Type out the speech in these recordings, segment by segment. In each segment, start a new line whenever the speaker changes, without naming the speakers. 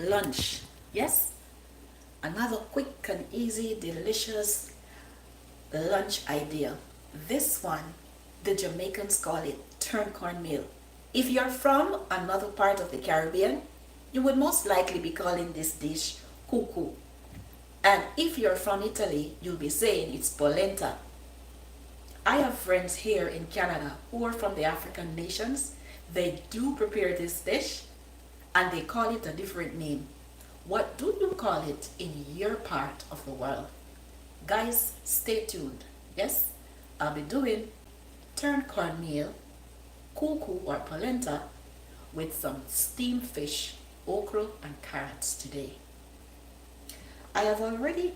lunch. Yes, another quick and easy, delicious lunch idea. This one, the Jamaicans call it turn cornmeal. If you're from another part of the Caribbean, you would most likely be calling this dish CooCoo. And if you're from Italy, you'll be saying it's polenta. I have friends here in Canada who are from the African nations. They do prepare this dish and they call it a different name. What do you call it in your part of the world? Guys, stay tuned. Yes, I'll be doing turn cornmeal, CooCoo or polenta with some steamed fish, okra and carrots today. I have already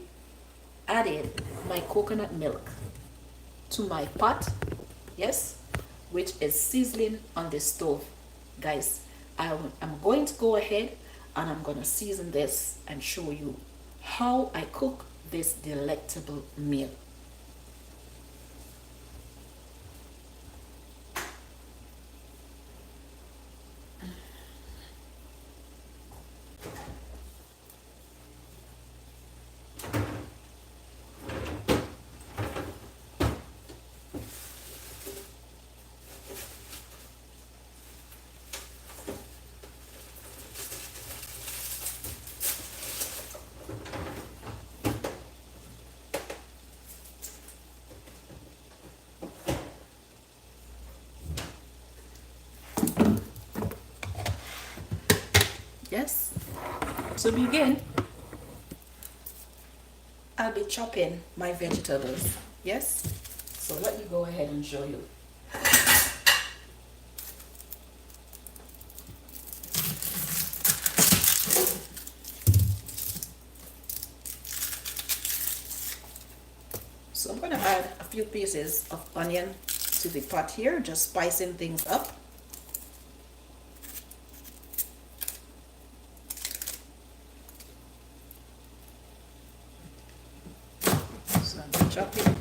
added my coconut milk to my pot, yes, which is sizzling on the stove. Guys, I'm going to go ahead and I'm going to season this and show you how I cook this delectable meal. Yes, to begin, I'll be chopping my vegetables. Yes, so let me go ahead and show you. So I'm going to add a few pieces of onion to the pot here, just spicing things up. So I'm chopping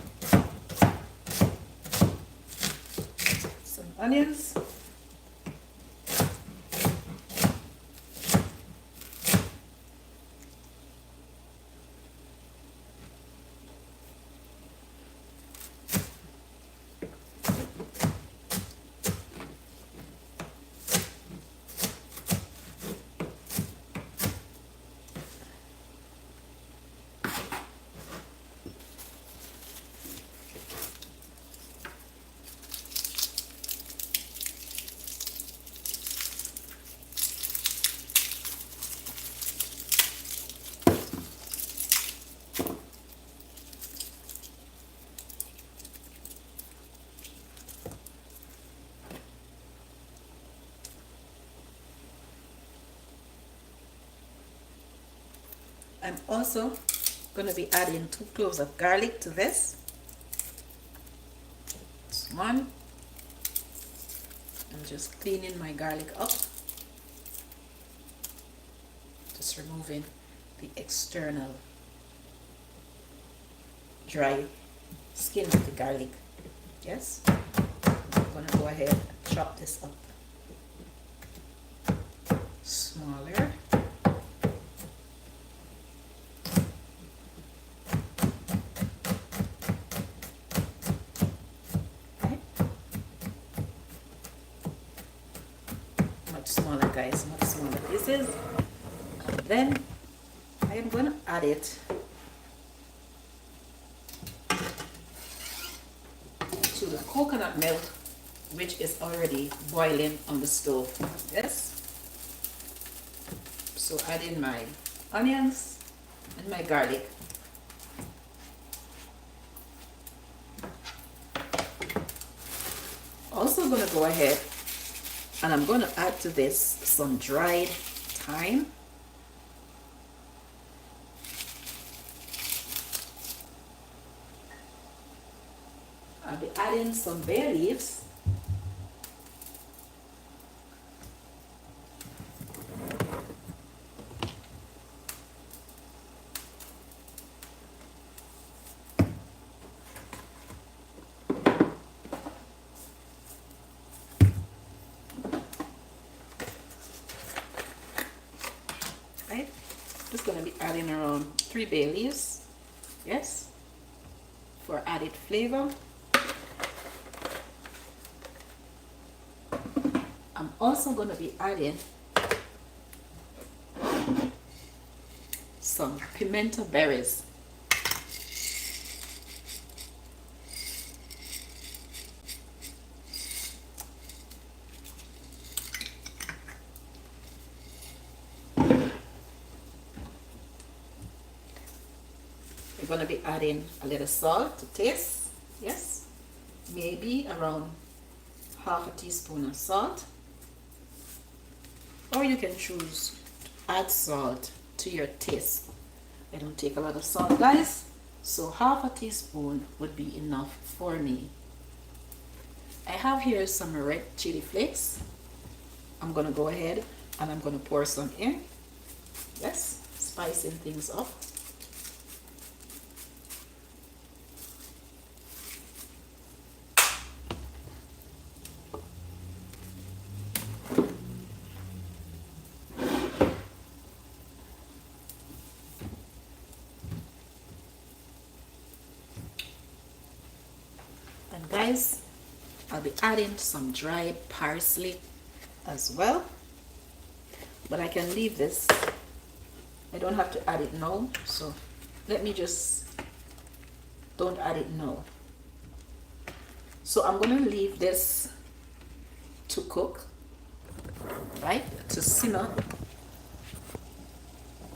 some onions. I'm also going to be adding 2 cloves of garlic to this. That's one. I'm just cleaning my garlic up. Just removing the external dry skin of the garlic. Yes. I'm going to go ahead and chop this up smaller. Smaller, guys, much smaller pieces. And then I am going to add it to the coconut milk, which is already boiling on the stove. Yes, so add in my onions and my garlic. Also going to go ahead and I'm going to add to this some dried thyme. I'll be adding some bay leaves. right? Just gonna be adding around 3 bay leaves, yes, for added flavor. I'm also gonna be adding some pimento berries. We're going to be adding a little salt to taste, yes, maybe around half a teaspoon of salt, or you can choose to add salt to your taste. I don't take a lot of salt, guys, so half a teaspoon would be enough for me. I have here some red chili flakes. I'm going to go ahead and I'm going to pour some in, yes, spicing things up. And guys, I'll be adding some dried parsley as well, but I can leave this. I don't have to add it now, so let me just don't add it now. So I'm going to leave this to cook, right, to simmer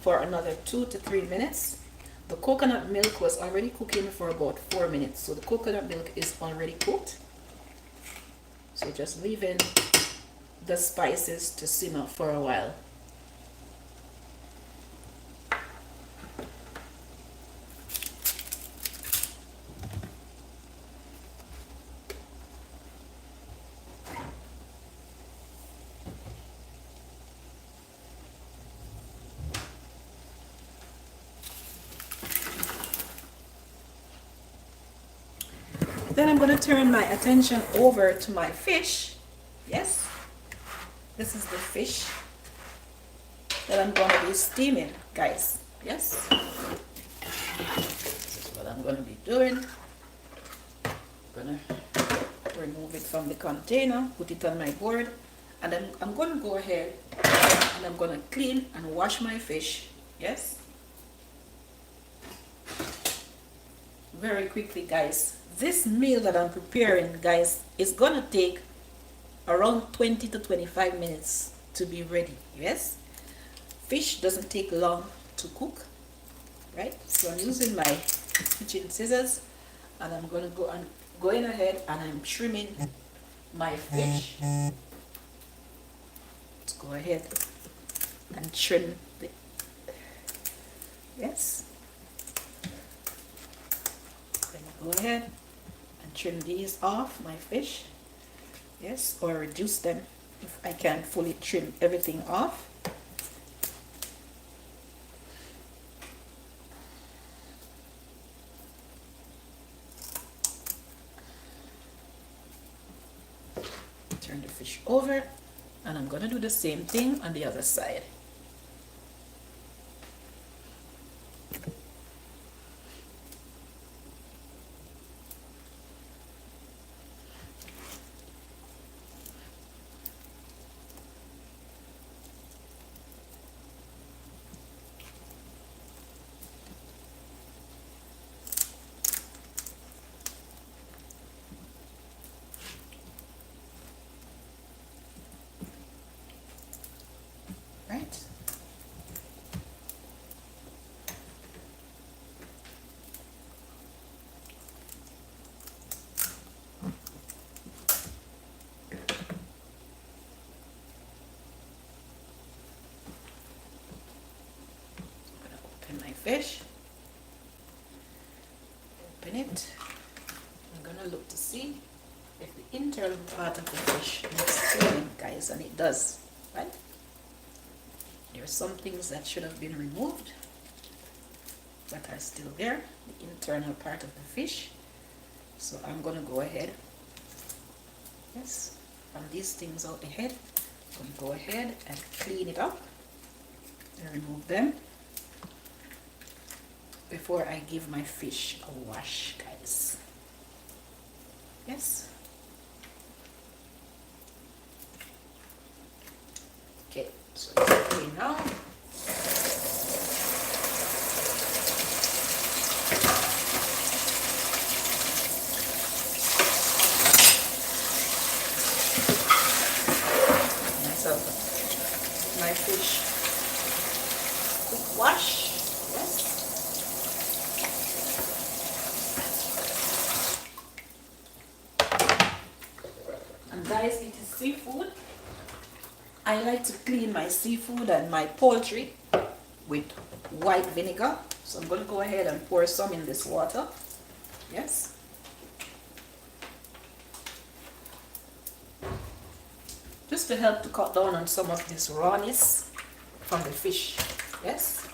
for another 2 to 3 minutes. The coconut milk was already cooking for about 4 minutes, so the coconut milk is already cooked. So just leaving the spices to simmer for a while. Then I'm going to turn my attention over to my fish. Yes, this is the fish that I'm going to be steaming, guys. Yes, this is what I'm going to be doing. I'm going to remove it from the container, put it on my board, and then I'm going to go ahead and I'm going to clean and wash my fish. Yes, very quickly, guys. This meal that I'm preparing, guys, is gonna take around 20 to 25 minutes to be ready. Yes, fish doesn't take long to cook, right? So I'm using my kitchen scissors and I'm gonna going ahead and I'm trimming my fish. Let's go ahead and trim the, yes, go ahead and trim these off my fish, yes, or reduce them if I can't fully trim everything off. Turn the fish over and I'm gonna do the same thing on the other side. Right. I'm gonna open my fish. Open it. I'm gonna look to see if the internal part of the fish is clean, guys, and it does, right? There are some things that should have been removed that are still there, the internal part of the fish. So I'm gonna go ahead, yes, from these things out the head, I'm gonna go ahead and clean it up. I remove them before I give my fish a wash, guys. Yes. Okay, so it's okay now. My fish quick wash. Yes. And guys, it is seafood. I like to clean my seafood and my poultry with white vinegar. So I'm going to go ahead and pour some in this water. Yes. Just to help to cut down on some of this rawness from the fish. Yes.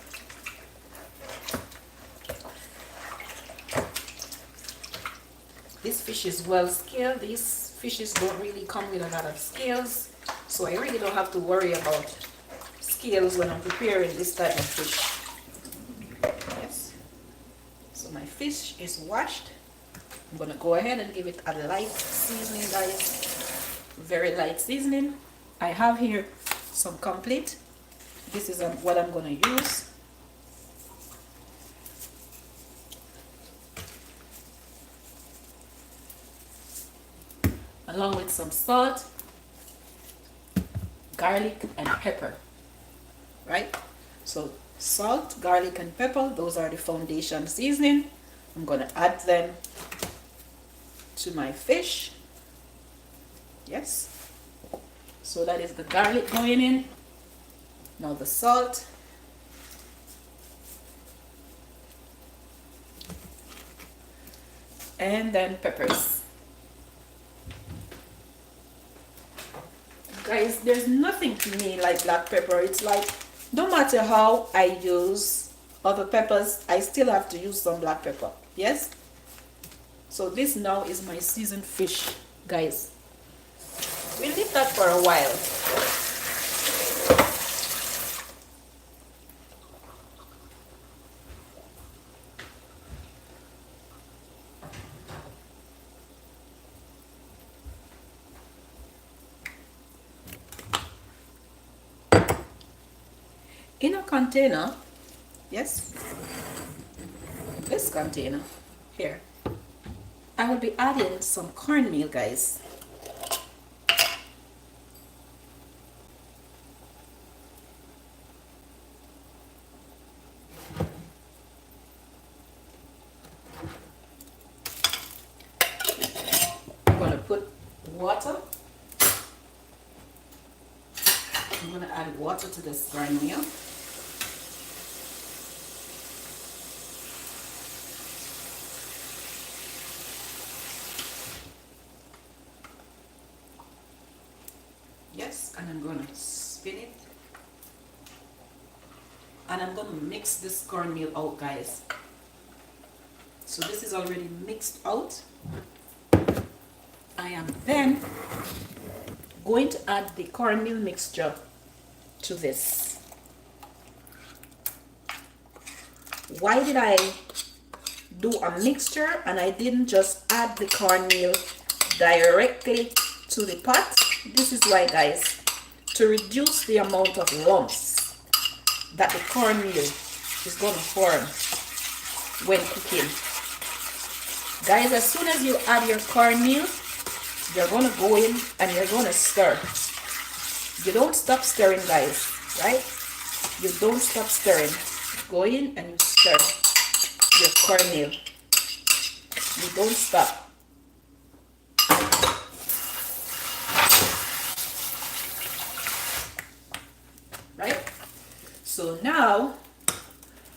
This fish is well scaled. These fishes don't really come with a lot of scales, so I really don't have to worry about scales when I'm preparing this type of fish. Yes. So my fish is washed. I'm gonna go ahead and give it a light seasoning, guys. Very light seasoning. I have here some complete. This is what I'm going to use. Along with some salt, garlic and pepper. Right? So salt, garlic and pepper, those are the foundation seasoning. I'm going to add them to my fish. Yes. So that is the garlic going in. Now the salt. And then peppers. Guys, there's nothing to me like black pepper. It's like, no matter how I use other peppers, I still have to use some black pepper. Yes? So this now is my seasoned fish, guys. We'll leave that for a while. In a container, yes, this container here, I will be adding some cornmeal, guys. Water. I'm going to add water to this cornmeal. Yes, and I'm going to spin it. And I'm going to mix this cornmeal out, guys. So this is already mixed out. I am then going to add the cornmeal mixture to this. Why did I do a mixture and I didn't just add the cornmeal directly to the pot? This is why, guys, to reduce the amount of lumps that the cornmeal is going to form when cooking. Guys, as soon as you add your cornmeal, you're going to go in and you're going to stir. You don't stop stirring, guys, right? You don't stop stirring. Go in and you stir your cornmeal. You don't stop. Right? So now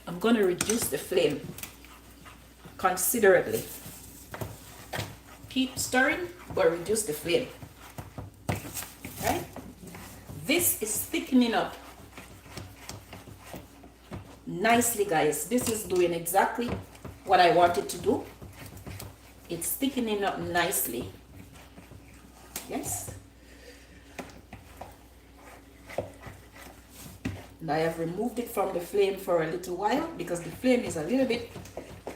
I'm going to reduce the flame considerably. Keep stirring, but reduce the flame. Right? This is thickening up nicely, guys. This is doing exactly what I wanted to do. It's thickening up nicely. Yes. And I have removed it from the flame for a little while because the flame is a little bit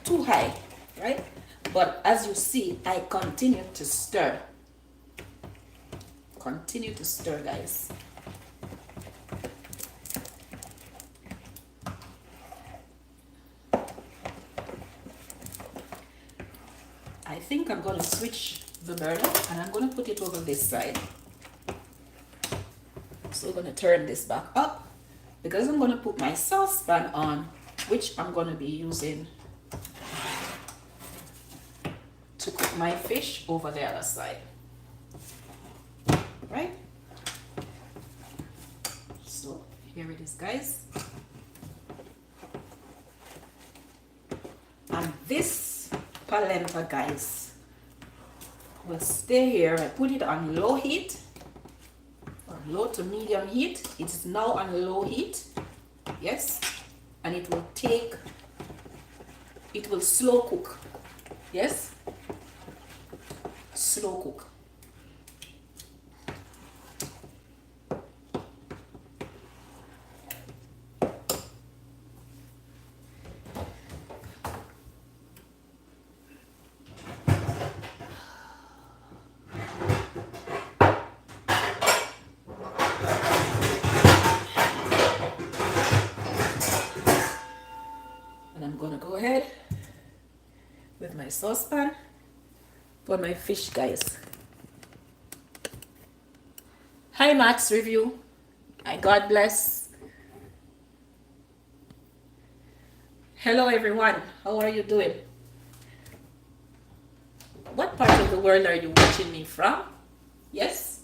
too high, right? But as you see, I continue to stir. Continue to stir, guys. I think I'm going to switch the burner and I'm going to put it over this side. So I'm going to turn this back up because I'm going to put my saucepan on, which I'm going to be using to cook my fish over the other side. Right? So here it is, guys. And this polenta, guys, will stay here. I put it on low heat, or low to medium heat. It is now on low heat. Yes. And it will slow cook. Yes. Slow cook. With my saucepan for my fish, guys. Hi Max Review. God bless. Hello everyone. How are you doing? What part of the world are you watching me from? Yes.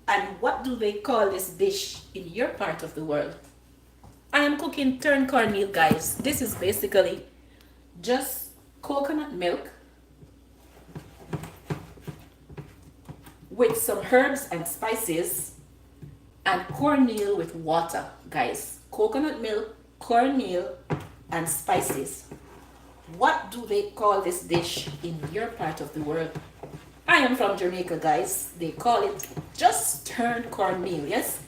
And what do they call this dish in your part of the world? I am cooking turn cornmeal, guys. This is basically just coconut milk with some herbs and spices and cornmeal with water, guys. Coconut milk, cornmeal, and spices. What do they call this dish in your part of the world? I am from Jamaica, guys. They call it just turn cornmeal. Yes,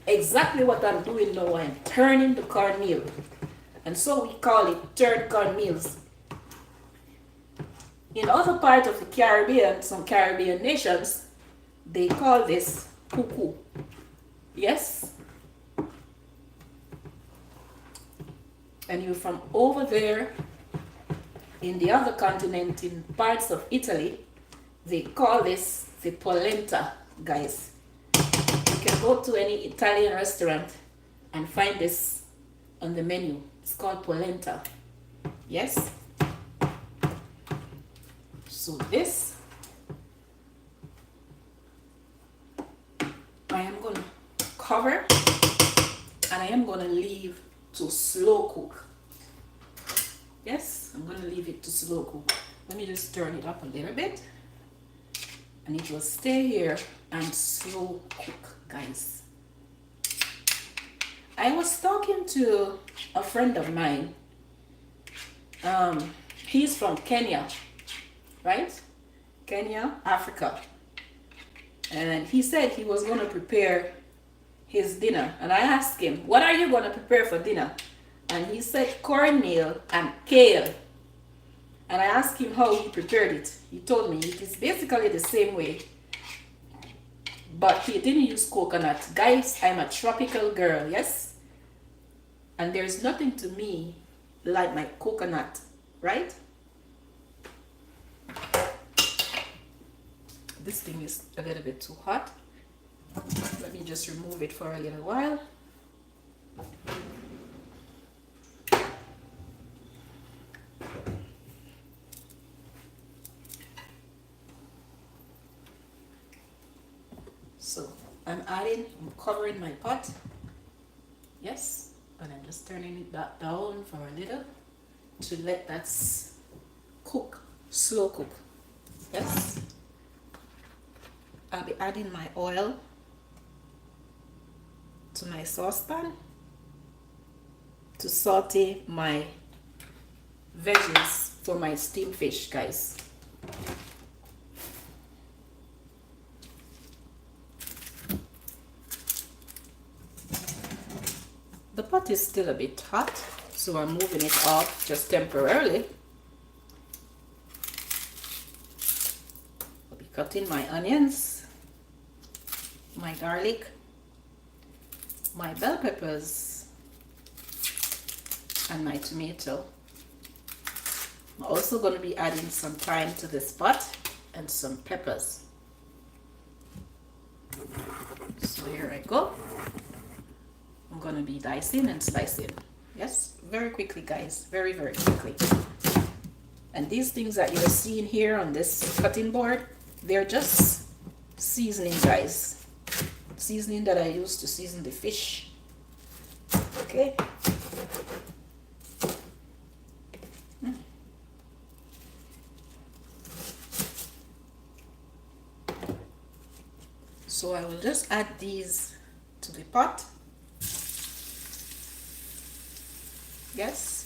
exactly what I'm doing now. I'm turning the cornmeal, and so we call it turn cornmeals. In other parts of the Caribbean, some Caribbean nations, they call this CooCoo. Yes. And you're from over there in the other continent, in parts of Italy, they call this the polenta, guys. You can go to any Italian restaurant and find this on the menu. It's called polenta. Yes. So this, I am going to cover and I am going to leave to slow cook. Yes, I'm going to leave it to slow cook. Let me just turn it up a little bit and it will stay here and slow cook, guys. I was talking to a friend of mine. He's from Kenya. Right? Kenya, Africa. And he said he was going to prepare his dinner. And I asked him, what are you going to prepare for dinner? And he said cornmeal and kale. And I asked him how he prepared it. He told me it is basically the same way. But he didn't use coconut. Guys, I'm a tropical girl, yes? And there's nothing to me like my coconut, right? This thing is a little bit too hot. Let me just remove it for a little while. So I'm covering my pot. Yes, and I'm just turning it back down for a little to let that cook, slow cook. Yes. I'll be adding my oil to my saucepan to saute my veggies for my steamed fish, guys. pot is still a bit hot, so I'm moving it off just temporarily. I'll be cutting my onions, my garlic, my bell peppers, and my tomato. I'm also going to be adding some thyme to this pot and some peppers. So here I go. I'm going to be dicing and slicing. Yes, very quickly, guys. Very, very quickly. And these things that you're seeing here on this cutting board, they're just seasoning, guys. Seasoning that I use to season the fish. Okay. So I will just add these to the pot. Yes.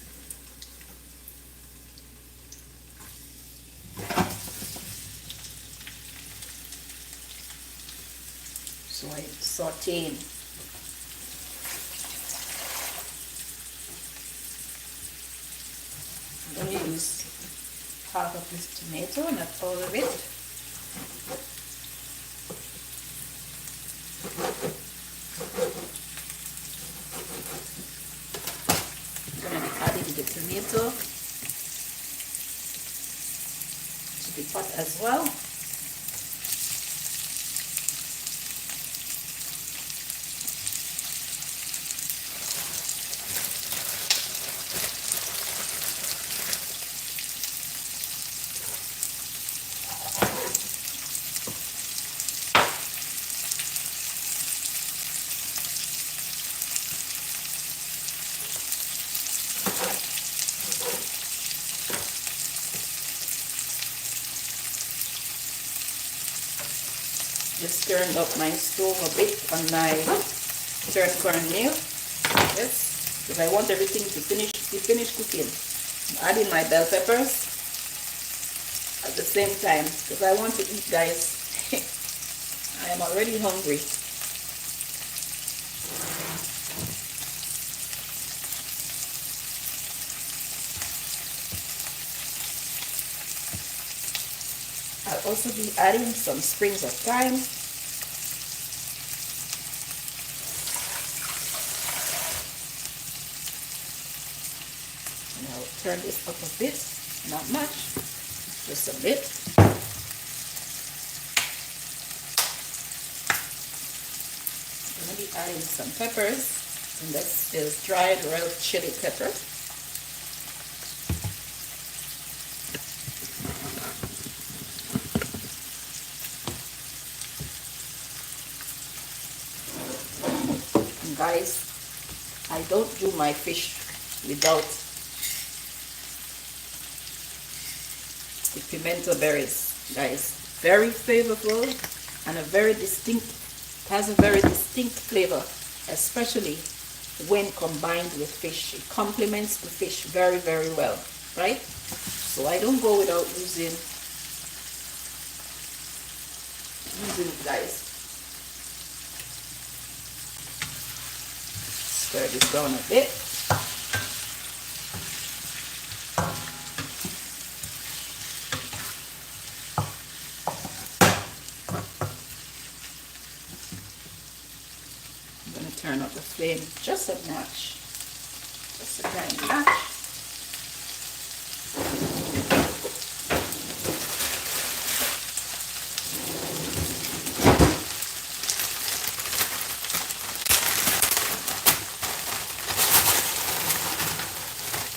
So I sauteing. I'm going to use half of this tomato, not all of it. I'm going to be adding the tomato to the pot as well. Just turned up my stove a bit on my turn cornmeal. Yes, because I want everything to be finished cooking. I'm adding my bell peppers at the same time because I want to eat, guys. I am already hungry. I'll also be adding some sprigs of thyme. And I'll turn this up a bit, not much, just a bit. I'm going to be adding some peppers, and this is dried red chili pepper. Guys, I don't do my fish without the pimento berries, guys. Very flavorful and has a very distinct flavor, especially when combined with fish. It complements the fish very, very well, right? So I don't go without using it, guys. Stir this down a bit. I'm going to turn up the flame just a notch, just a tiny notch.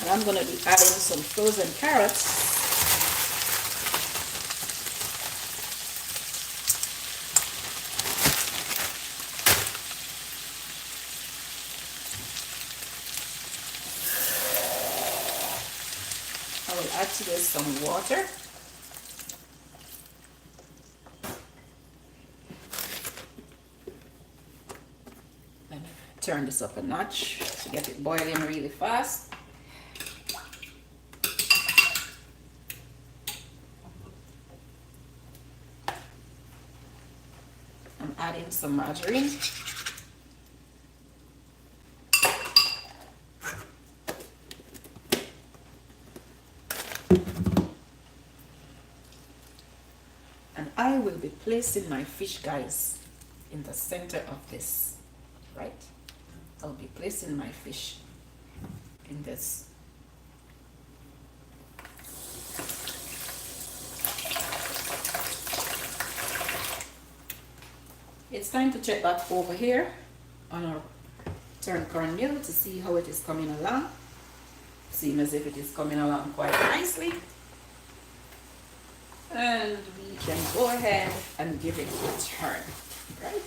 I'm going to be adding some frozen carrots. I will add to this some water. And turn this up a notch to get it boiling really fast. Adding some margarine. And I will be placing my fish, guys, in the center of this, right? I'll be placing my fish in this. It's time to check back over here on our turn cornmeal to see how it is coming along. Seems as if it is coming along quite nicely. And we can go ahead and give it a turn, right?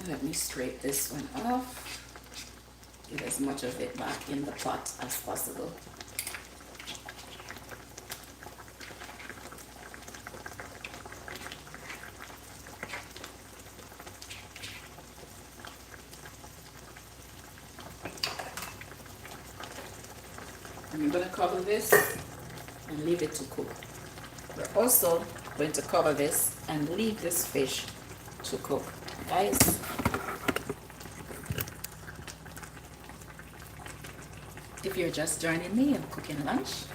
Let me scrape this one off. Get as much of it back in the pot as possible. I'm going to cover this and leave it to cook. We're also going to cover this and leave this fish to cook. Guys, if you're just joining me, I'm cooking lunch.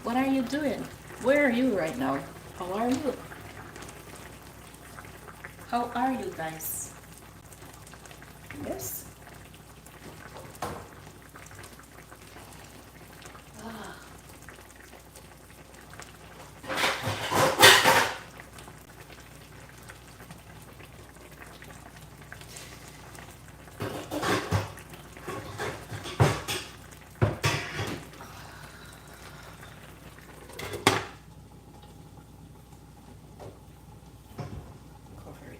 What are you doing? Where are you right now? How are you? How are you guys? Yes.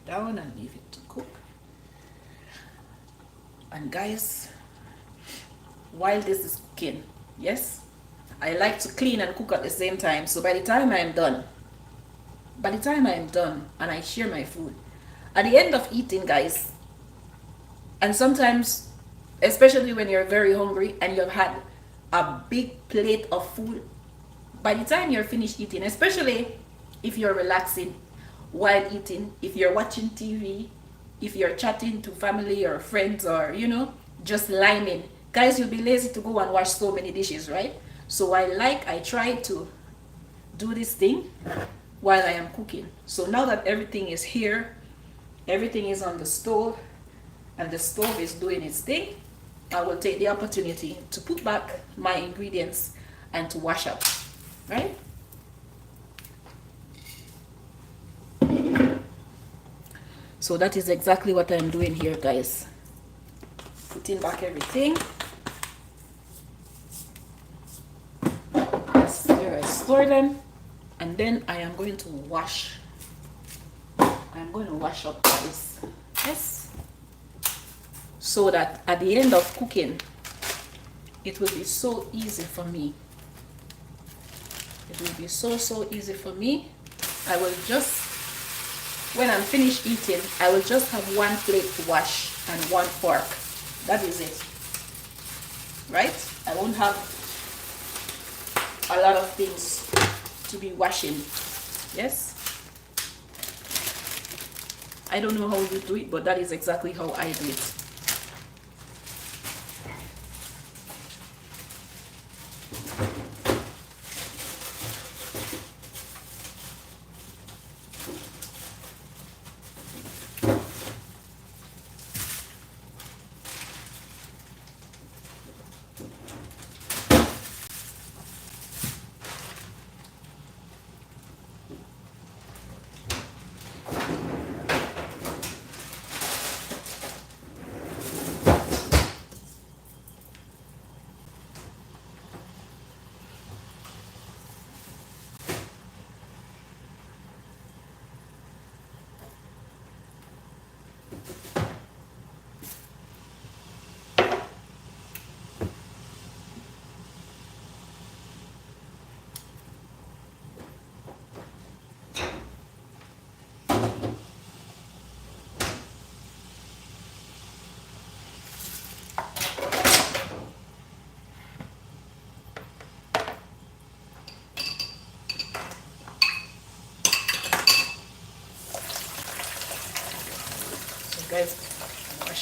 Down and leave it to cook. And guys, while this is cooking, yes, I like to clean and cook at the same time. So by the time I'm done and I share my food, at the end of eating, guys, and sometimes, especially when you're very hungry and you've had a big plate of food, by the time you're finished eating, especially if you're relaxing while eating, if you're watching TV, if you're chatting to family or friends, or just liming, guys, you'll be lazy to go and wash so many dishes, right? So I try to do this thing while I am cooking. So now that everything is here, everything is on the stove, and the stove is doing its thing, I will take the opportunity to put back my ingredients and to wash up, right? So that is exactly what I'm doing here, guys. Putting back everything. That's where I store them. And then I am going to wash. I'm going to wash up, guys. Yes. So that at the end of cooking, it will be so easy for me. It will be so easy for me. I will just, when I'm finished eating, I will just have one plate to wash and one fork. That is it. Right? I won't have a lot of things to be washing. Yes? I don't know how you do it, but that is exactly how I do it.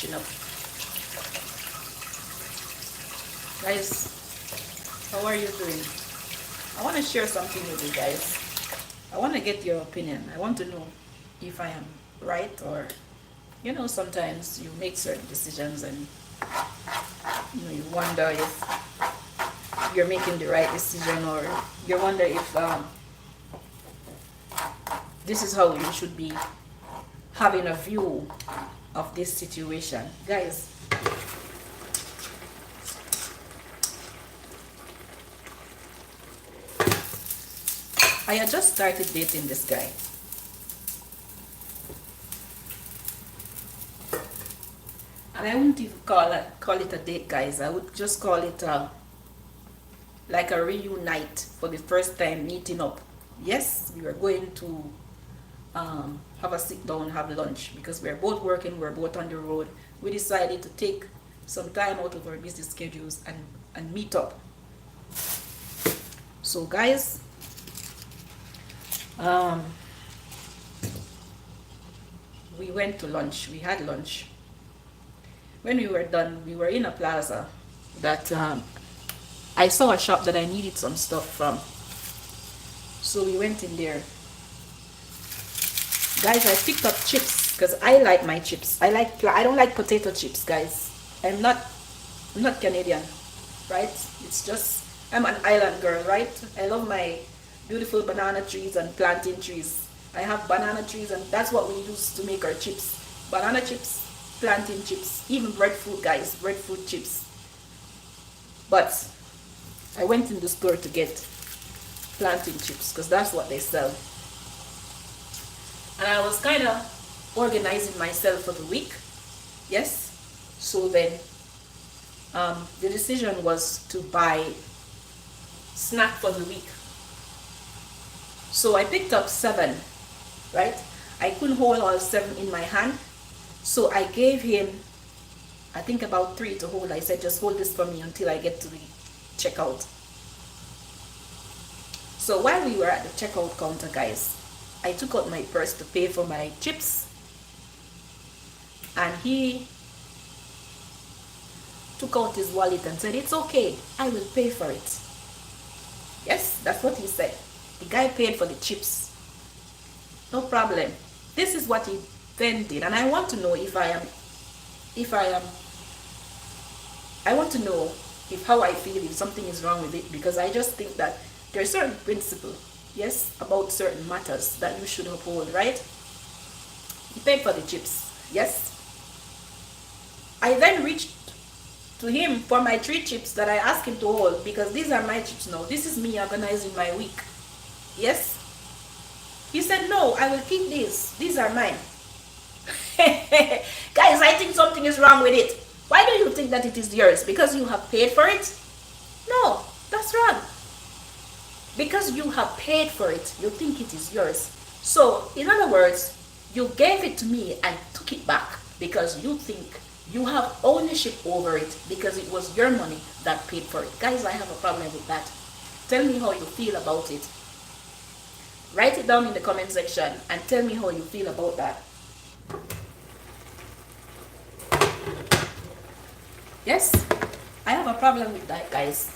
mashing up. Guys, how are you doing? I want to share something with you guys. I want to get your opinion. I want to know if I am right, or you know, sometimes you make certain decisions and you know, you wonder if you're making the right decision, or you wonder if this is how you should be having a view of this situation. Guys, I had just started dating this guy. And I wouldn't even call it a date, guys. I would just call it like a reunite for the first time meeting up. Yes, we were going to have a sit down, have lunch, because we're both working, we're both on the road. We decided to take some time out of our busy schedules and meet up. So guys, we went to lunch. We had lunch. When we were done, we were in a plaza that I saw a shop that I needed some stuff from. So we went in there. Guys, I picked up chips because I like my chips. I don't like potato chips, guys. I'm not Canadian, right? It's just, I'm an island girl, right? I love my beautiful banana trees and plantain trees. I have banana trees, and that's what we use to make our chips. Banana chips, plantain chips, even breadfruit, guys, breadfruit chips. But I went in the store to get plantain chips because that's what they sell. And I was kind of organizing myself for the week. Yes. So then the decision was to buy snack for the week. So I picked up 7, right? I couldn't hold all 7 in my hand. So I gave him, I think, about 3 to hold. I said, just hold this for me until I get to the checkout. So while we were at the checkout counter, guys, I took out my purse to pay for my chips. And he took out his wallet and said, it's okay, I will pay for it. Yes, that's what he said. The guy paid for the chips. No problem. This is what he then did. And I want to know I want to know if how I feel, if something is wrong with it, because I just think that there are certain principles, yes, about certain matters that you should uphold, right? He paid for the chips, yes. I then reached to him for my 3 chips that I asked him to hold, because these are my chips now. This is me organizing my week. Yes. He said, no, I will keep these. These are mine. Guys, I think something is wrong with it. Why do you think that it is yours? Because you have paid for it? No, that's wrong. Because you have paid for it, you think it is yours. So, in other words, you gave it to me and took it back because you think you have ownership over it because it was your money that paid for it. Guys, I have a problem with that. Tell me how you feel about it. Write it down in the comment section and tell me how you feel about that. Yes, I have a problem with that, guys.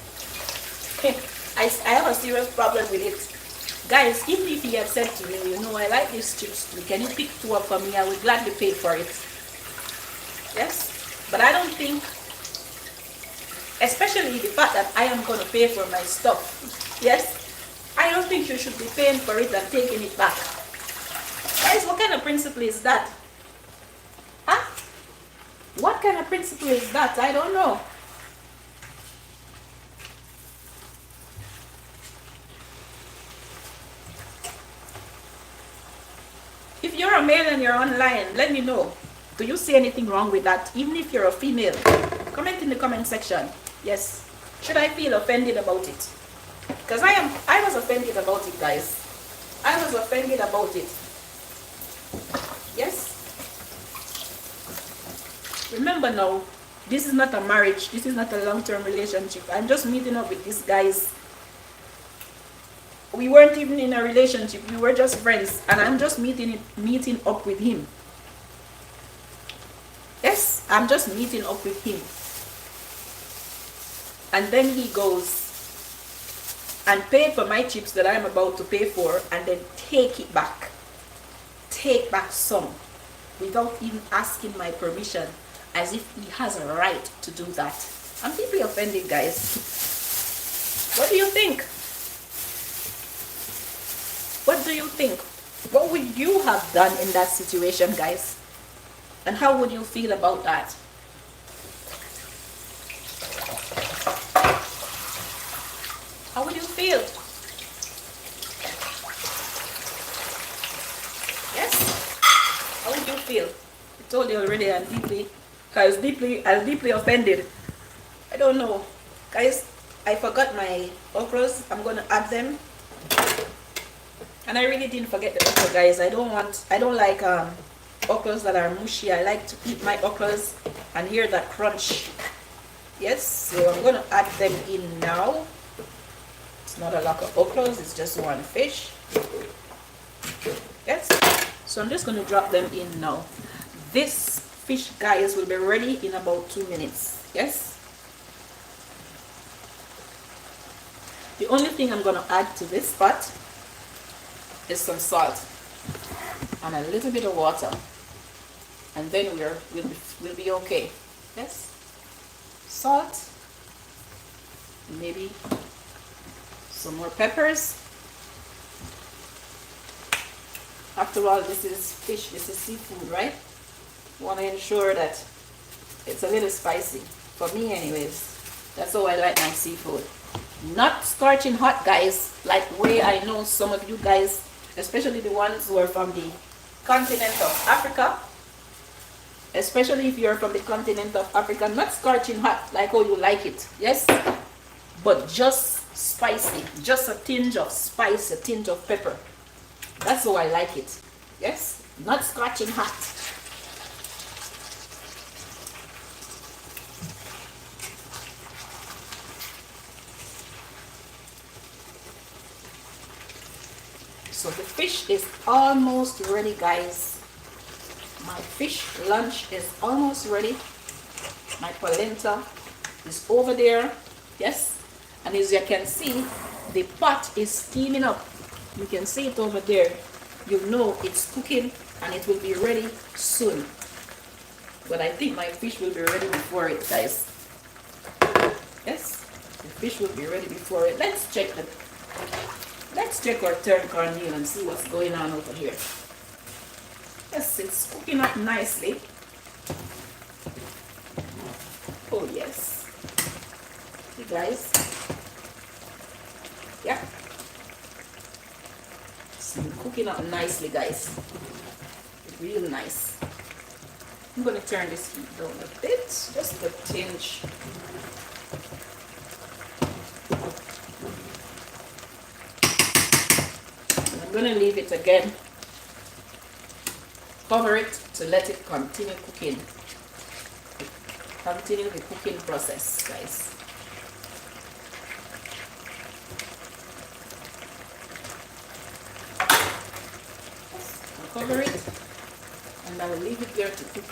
I have a serious problem with it. Guys, even if he had said to me, you know, I like these chips too, can you pick 2 up for me? I would gladly pay for it. Yes, but I don't think, especially the fact that I am going to pay for my stuff, yes, I don't think you should be paying for it and taking it back. Guys, what kind of principle is that? Huh? What kind of principle is that? I don't know. If you're a male and you're online, let me know. Do you see anything wrong with that? Even if you're a female, comment in the comment section. Yes. Should I feel offended about it? Because I was offended about it, guys. I was offended about it. Yes. Remember now, this is not a marriage. This is not a long-term relationship. I'm just meeting up with these guys. We weren't even in a relationship. We were just friends. And I'm just meeting up with him. Yes. I'm just meeting up with him. And then he goes and paid for my chips that I'm about to pay for, and then take it back. Take back some without even asking my permission, as if he has a right to do that. I'm deeply offended, guys. What do you think? What do you think? What would you have done in that situation, guys? And how would you feel about that? How would you feel? Yes? How would you feel? I told you already, I was deeply offended. I don't know. Guys, I forgot my okras. I'm gonna add them. And I really didn't forget the okra, guys. I don't like okras that are mushy. I like to eat my okras and hear that crunch. Yes, so I'm gonna add them in now. It's not a lot of okras, it's just one fish. Yes, so I'm just gonna drop them in now. This fish, guys, will be ready in about 2 minutes. Yes. The only thing I'm gonna add to this pot is some salt and a little bit of water, and then we'll be okay. Yes, salt, maybe some more peppers. After all, this is fish, this is seafood, right? Want to ensure that it's a little spicy, for me anyways. That's how I like my seafood. Not scorching hot, guys, like way I know some of you guys, especially the ones who are from the continent of Africa, especially if you're from the continent of Africa, not scorching hot like how you like it. Yes, but just spicy, just a tinge of spice, a tinge of pepper. That's how I like it. Yes, not scorching hot. So the fish is almost ready, guys. My fish lunch is almost ready. My polenta is over there. Yes, and as you can see, the pot is steaming up. You can see it over there. You know it's cooking and it will be ready soon. But I think my fish will be ready before it, guys. Yes, the fish will be ready before it. Let's check our turn cornmeal and see what's going on over here. Yes, it's cooking up nicely. Oh yes. You guys. Yeah. It's cooking up nicely, guys. Real nice. I'm going to turn this heat down a bit, just a tinge. I'm going to leave it again. Cover it to let it continue cooking. Continue the cooking process, guys. I'll cover it and I will leave it there to cook.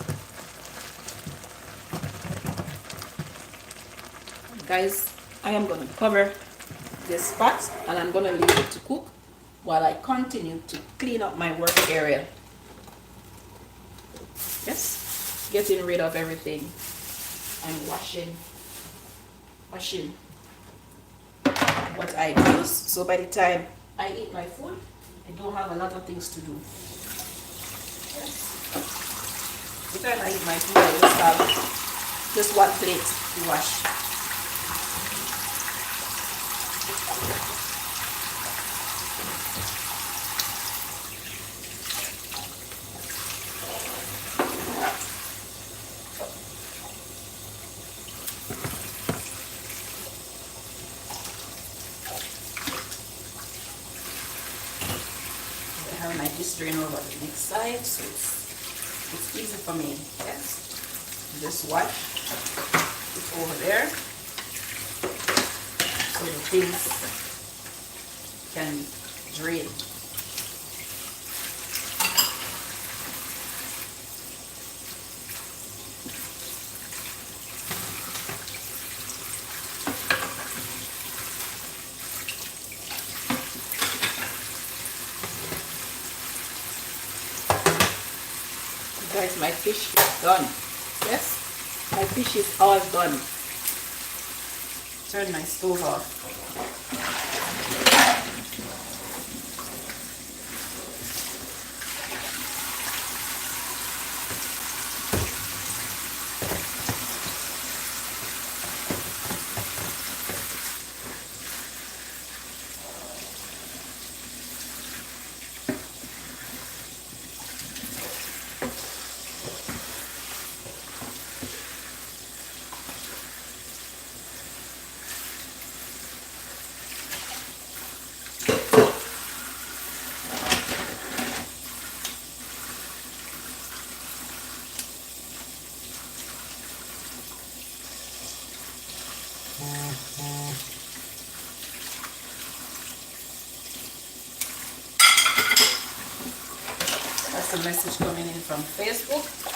Guys, I am going to cover this pot and I'm going to leave it to cook while I continue to clean up my work area. Yes, getting rid of everything and washing what I use, so by the time I eat my food, I don't have a lot of things to do. Yes. By the time I eat my food, I just have just one plate to wash. My dish drain over the next side, so it's easy for me. Yes, just wash it over there so the things can drain. my fish is done. Yes, my fish is all done. Turn my stove off. That's a message coming in from Facebook.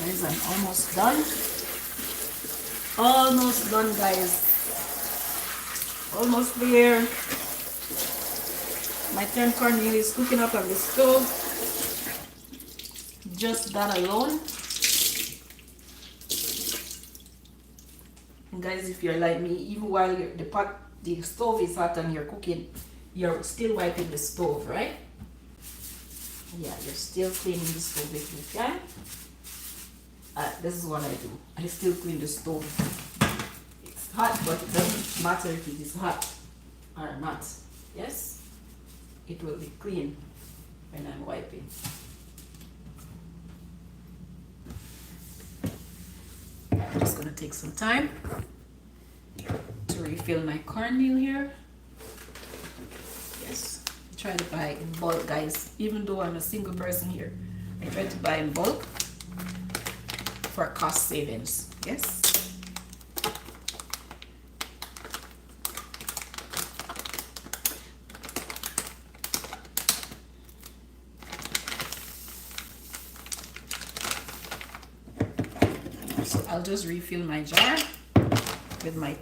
Guys, I'm almost done. Almost done, guys. Almost there. My turn cornmeal is cooking up on the stove. Just that alone. And guys, if you're like me, even while the stove is hot and you're cooking, you're still wiping the stove, right? Yeah, you're still cleaning the stove if you can. This is what I do. I still clean the stove. It's hot, but it doesn't matter if it is hot or not. Yes, it will be clean when I'm wiping. I'm just gonna take some time to refill my cornmeal here. Yes, try to buy in bulk, guys. Even though I'm a single person here, I try to buy in bulk for cost savings. Yes. So I'll just refill my jar with my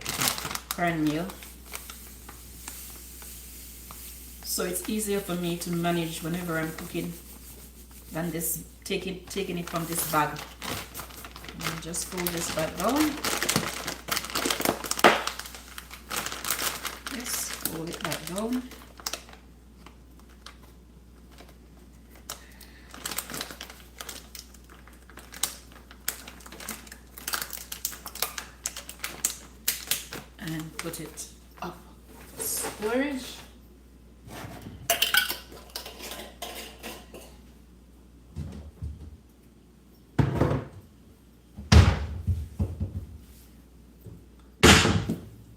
cornmeal, so it's easier for me to manage whenever I'm cooking than this taking it from this bag. And just fold this back down. Yes, fold it back down. And put it up for storage.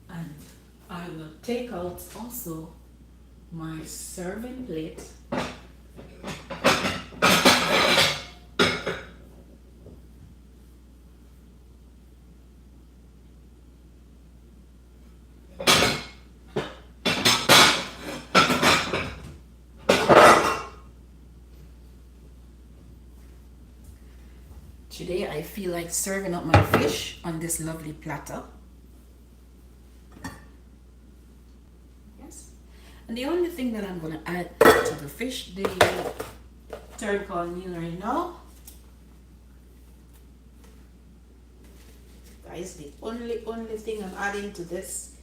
And I will take out also my serving plate. Today I feel like serving up my fish on this lovely platter. Yes. And the only thing that I'm going to add to the fish, the turn cornmeal right now, guys, the only thing I'm adding to this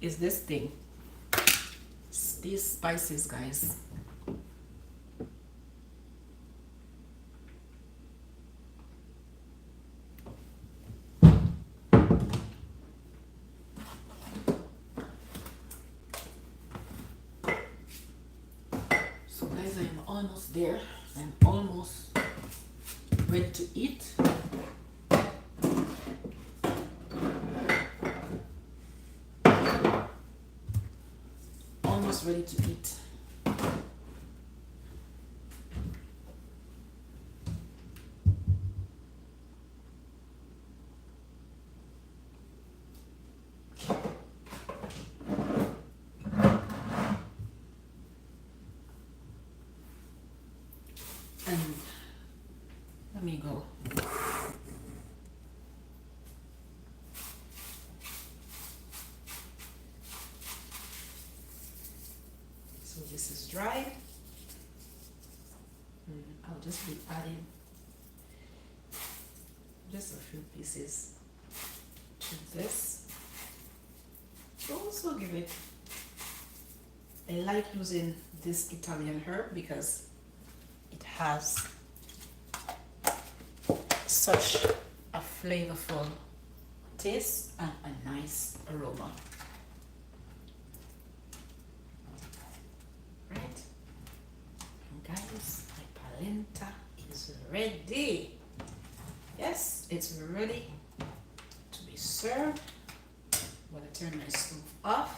is this thing. These spices, guys. So guys, I'm almost there. I'm almost ready to eat. Almost ready to eat. And let me go. So this is dry. I'll just be adding just a few pieces to this to also give it. I like using this Italian herb because it has such a flavorful taste and a nice aroma. Right? And guys, my polenta is ready. Yes, it's ready to be served. I'm going to turn my stove off,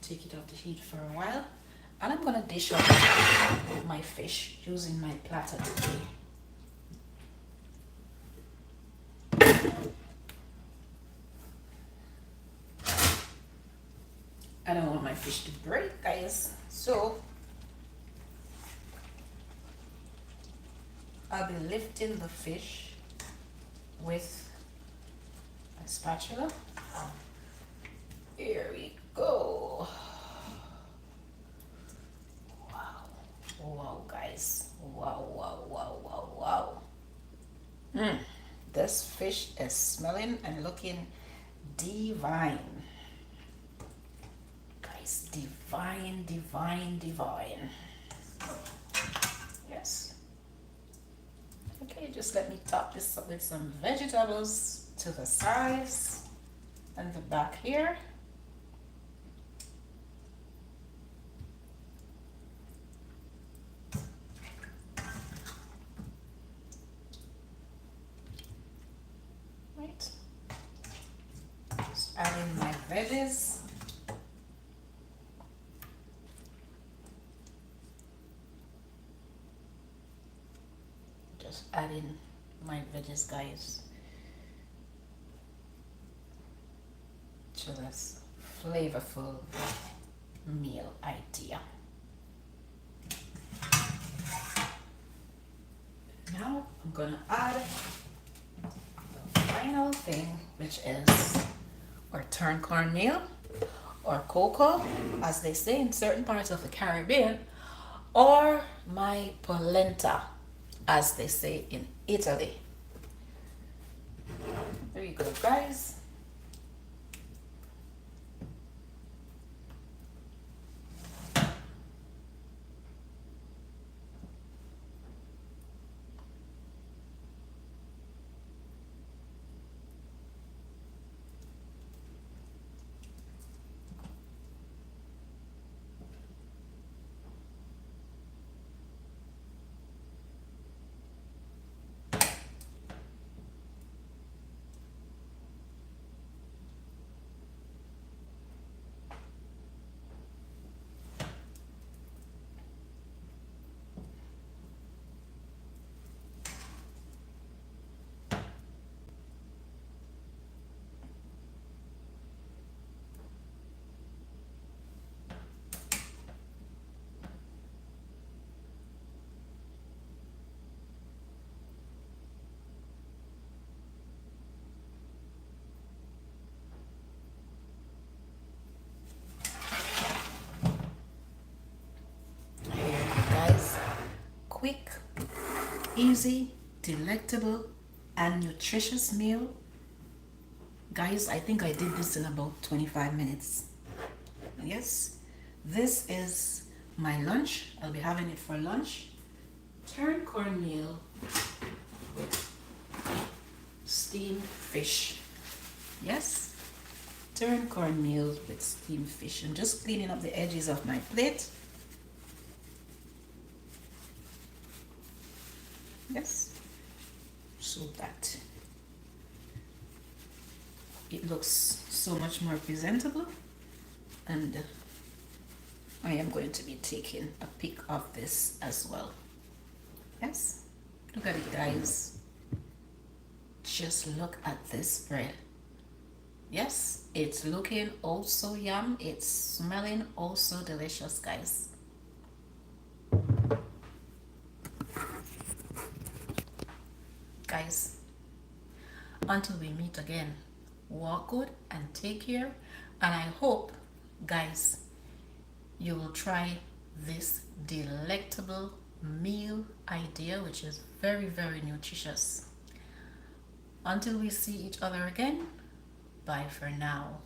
take it off the heat for a while, and I'm going to dish up my fish using my platter today. I don't want my fish to break, guys, so I'll be lifting the fish with a spatula. Here we go. Wow, wow, guys, wow. This fish is smelling and looking divine. Guys, divine. Yes. Okay, just let me top this up with some vegetables to the sides and the back here. Right. veggies. Just add in my veggies, guys, to this flavorful meal idea. Now I'm gonna add the final thing, which is our turn cornmeal, or cocoa, as they say in certain parts of the Caribbean, or my polenta, as they say in Italy. There you go, guys. Quick, easy, delectable, and nutritious meal. Guys, I think I did this in about 25 minutes. Yes, this is my lunch. I'll be having it for lunch. Turn cornmeal with steamed fish. Yes, turn cornmeal with steamed fish. I'm just cleaning up the edges of my plate. Yes, so that it looks so much more presentable, and I am going to be taking a pic of this as well. Yes, look at it, guys. Just look at this bread. Yes, it's looking also yum. It's smelling also delicious, guys. Guys, until we meet again, walk good and take care, and I hope, guys, you will try this delectable meal idea, which is very, very nutritious. Until we see each other again, bye for now.